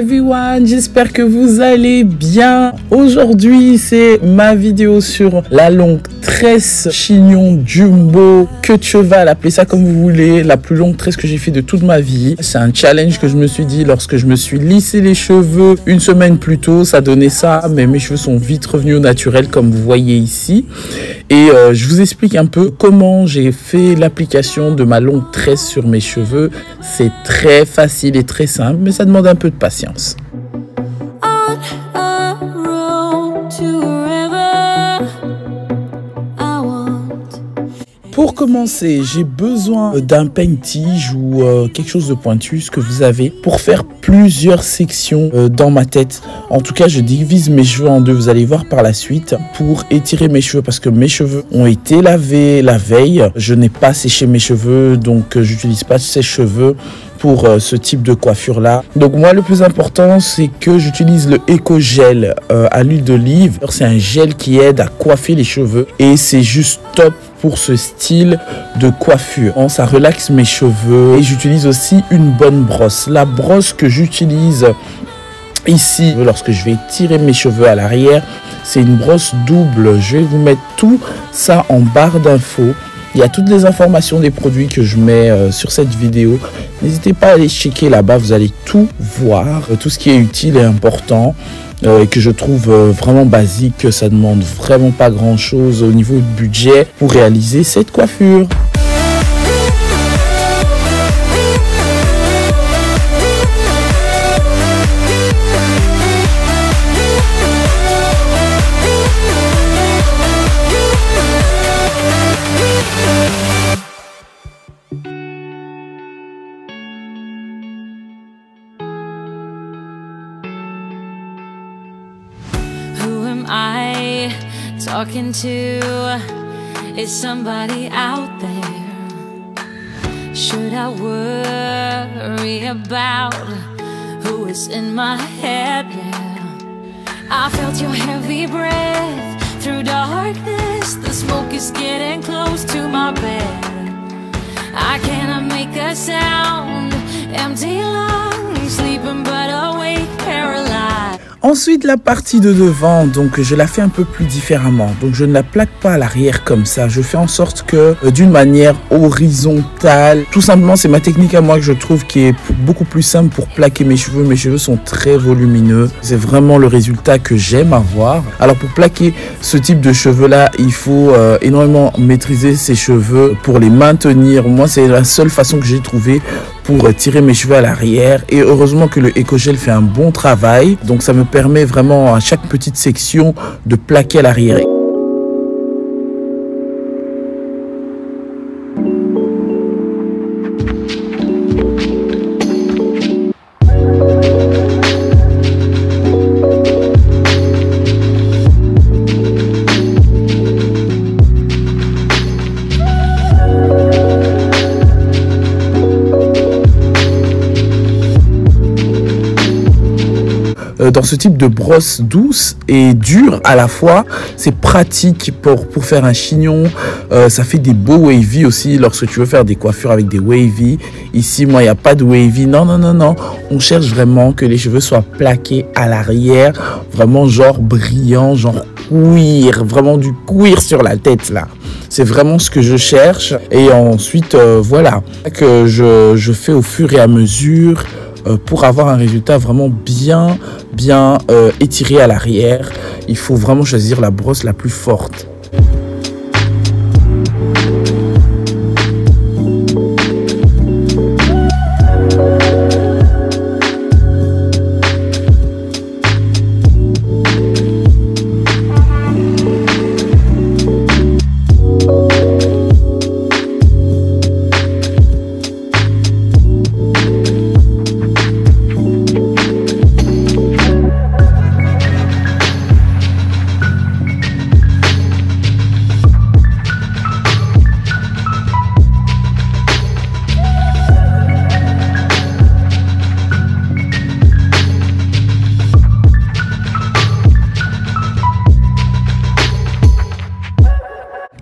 everyone, j'espère que vous allez bien. Aujourd'hui, c'est ma vidéo sur la longue tresse chignon jumbo, queue de cheval, appelez ça comme vous voulez, la plus longue tresse que j'ai fait de toute ma vie. C'est un challenge que je me suis dit lorsque je me suis lissé les cheveux une semaine plus tôt, ça donnait ça, mais mes cheveux sont vite revenus au naturel comme vous voyez ici. Et je vous explique un peu comment j'ai fait l'application de ma longue tresse sur mes cheveux. C'est très facile et très simple, mais ça demande un peu de patience. Pour commencer, j'ai besoin d'un peigne-tige ou quelque chose de pointu, ce que vous avez, pour faire plusieurs sections dans ma tête. En tout cas, je divise mes cheveux en deux, vous allez voir par la suite, pour étirer mes cheveux, parce que mes cheveux ont été lavés la veille. Je n'ai pas séché mes cheveux, donc j'utilise pas sèche-cheveux pour ce type de coiffure là. Donc moi le plus important c'est que j'utilise le Eco Gel à l'huile d'olive. C'est un gel qui aide à coiffer les cheveux et c'est juste top pour ce style de coiffure. Ça relaxe mes cheveux et j'utilise aussi une bonne brosse. La brosse que j'utilise ici lorsque je vais tirer mes cheveux à l'arrière, c'est une brosse double. Je vais vous mettre tout ça en barre d'infos. Il y a toutes les informations des produits que je mets sur cette vidéo. N'hésitez pas à aller checker là-bas, vous allez tout voir. Tout ce qui est utile et important et que je trouve vraiment basique, que ça demande vraiment pas grand-chose au niveau du budget pour réaliser cette coiffure. I talking to? Is somebody out there? Should I worry about who is in my head? Yeah, I felt your heavy breath through darkness. The smoke is getting close to my bed. I cannot make a sound. Empty lungs, sleeping but awake, paralyzed. Ensuite, la partie de devant, donc je la fais un peu plus différemment. Donc je ne la plaque pas à l'arrière comme ça. Je fais en sorte que d'une manière horizontale. Tout simplement, c'est ma technique à moi que je trouve qui est beaucoup plus simple pour plaquer mes cheveux. Mes cheveux sont très volumineux. C'est vraiment le résultat que j'aime avoir. Alors pour plaquer ce type de cheveux là, il faut énormément maîtriser ses cheveux pour les maintenir. Moi, c'est la seule façon que j'ai trouvé pour tirer mes cheveux à l'arrière. Et heureusement que le Eco Gel fait un bon travail. Donc ça me permet vraiment à chaque petite section de plaquer à l'arrière. Dans ce type de brosse douce et dure à la fois, c'est pratique pour faire un chignon. Ça fait des beaux wavy aussi lorsque tu veux faire des coiffures avec des wavy. Ici, moi, il n'y a pas de wavy. Non, non, non, non. On cherche vraiment que les cheveux soient plaqués à l'arrière. Vraiment genre brillant, genre cuir. Vraiment du cuir sur la tête là. C'est vraiment ce que je cherche. Et ensuite, voilà, que je fais au fur et à mesure pour avoir un résultat vraiment bien étiré à l'arrière. Il faut vraiment choisir la brosse la plus forte.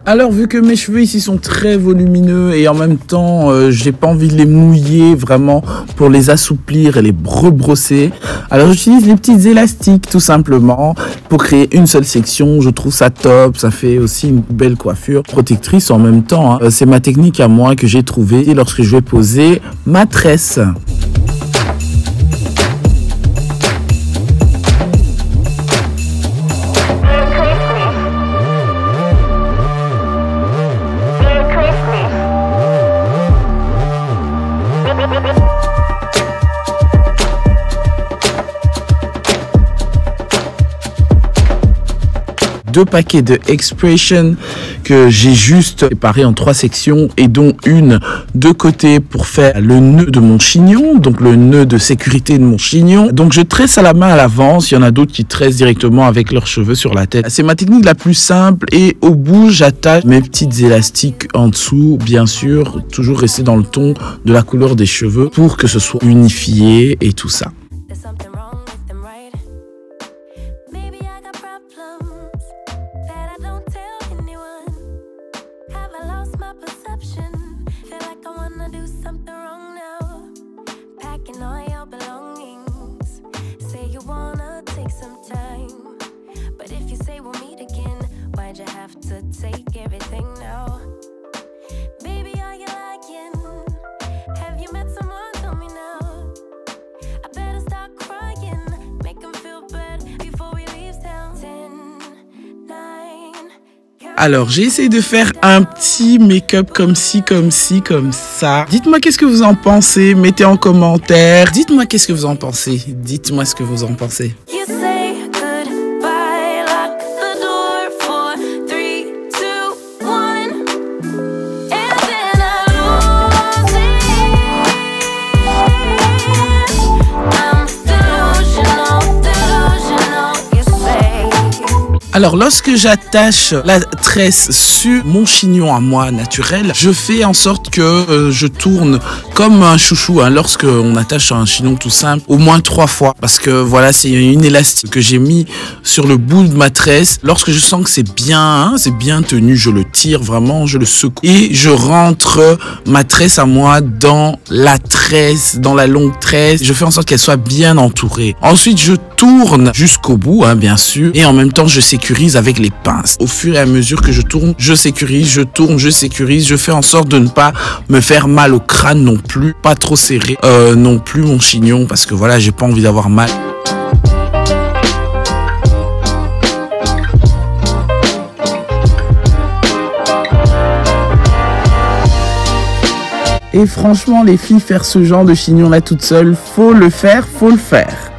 Alors vu que mes cheveux ici sont très volumineux et en même temps j'ai pas envie de les mouiller vraiment pour les assouplir et les rebrosser, alors j'utilise les petites élastiques tout simplement pour créer une seule section. Je trouve ça top, ça fait aussi une belle coiffure protectrice en même temps, hein. C'est ma technique à moi que j'ai trouvée lorsque je vais poser ma tresse. Deux paquets de Expression que j'ai juste séparés en 3 sections et dont une de côté pour faire le nœud de mon chignon, donc le nœud de sécurité de mon chignon. Donc je tresse à la main à l'avance, il y en a d'autres qui tressent directement avec leurs cheveux sur la tête. C'est ma technique la plus simple et au bout j'attache mes petites élastiques en dessous, bien sûr, toujours rester dans le ton de la couleur des cheveux pour que ce soit unifié et tout ça. Alors, j'ai essayé de faire un petit make-up comme ci, comme ci, comme ça. Dites-moi qu'est-ce que vous en pensez. Mettez en commentaire. Dites-moi qu'est-ce que vous en pensez. Dites-moi ce que vous en pensez. Alors, lorsque j'attache la tresse sur mon chignon à moi naturel, je fais en sorte que je tourne comme un chouchou, hein, lorsque on attache un chignon tout simple, au moins 3 fois. Parce que voilà, c'est une élastique que j'ai mis sur le bout de ma tresse. Lorsque je sens que c'est bien tenu, je le tire vraiment, je le secoue. Et je rentre ma tresse à moi dans la tresse, dans la longue tresse. Je fais en sorte qu'elle soit bien entourée. Ensuite, je tourne jusqu'au bout, hein, bien sûr. Et en même temps, je sécurise avec les pinces. Au fur et à mesure que je tourne, je sécurise, je tourne, je sécurise. Je fais en sorte de ne pas me faire mal au crâne non plus, pas trop serrer non plus mon chignon parce que voilà, j'ai pas envie d'avoir mal. Et franchement, les filles, faire ce genre de chignon là toute seule, faut le faire, faut le faire.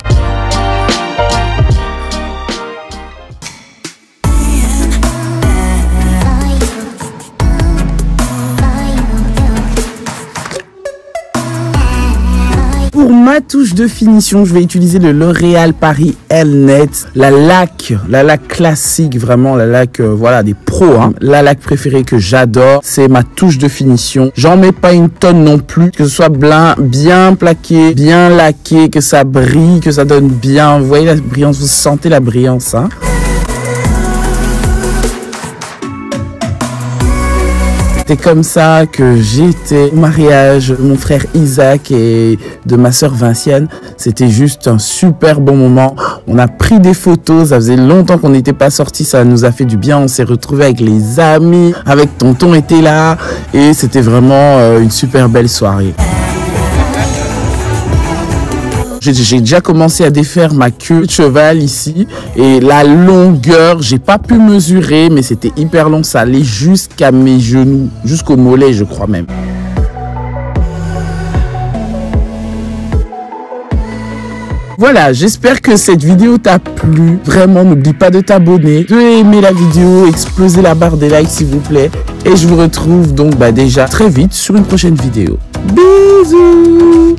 Pour ma touche de finition, je vais utiliser le L'Oréal Paris Elle-Net, la laque classique, vraiment la laque voilà des pros, hein. La laque préférée que j'adore, c'est ma touche de finition. J'en mets pas une tonne non plus, que ce soit bien plaqué, bien laqué, que ça brille, que ça donne bien. Vous voyez la brillance, vous sentez la brillance, hein. C'était comme ça que j'étais au mariage de mon frère Isaac et de ma sœur Vinciane. C'était juste un super bon moment. On a pris des photos, ça faisait longtemps qu'on n'était pas sortis, ça nous a fait du bien. On s'est retrouvés avec les amis, avec tonton était là et c'était vraiment une super belle soirée. J'ai déjà commencé à défaire ma queue de cheval ici et la longueur, j'ai pas pu mesurer mais c'était hyper long, ça allait jusqu'à mes genoux, jusqu'au mollet je crois même. Voilà, j'espère que cette vidéo t'a plu. Vraiment, n'oublie pas de t'abonner, de aimer la vidéo, exploser la barre des likes s'il vous plaît. Et je vous retrouve donc déjà très vite sur une prochaine vidéo. Bisous!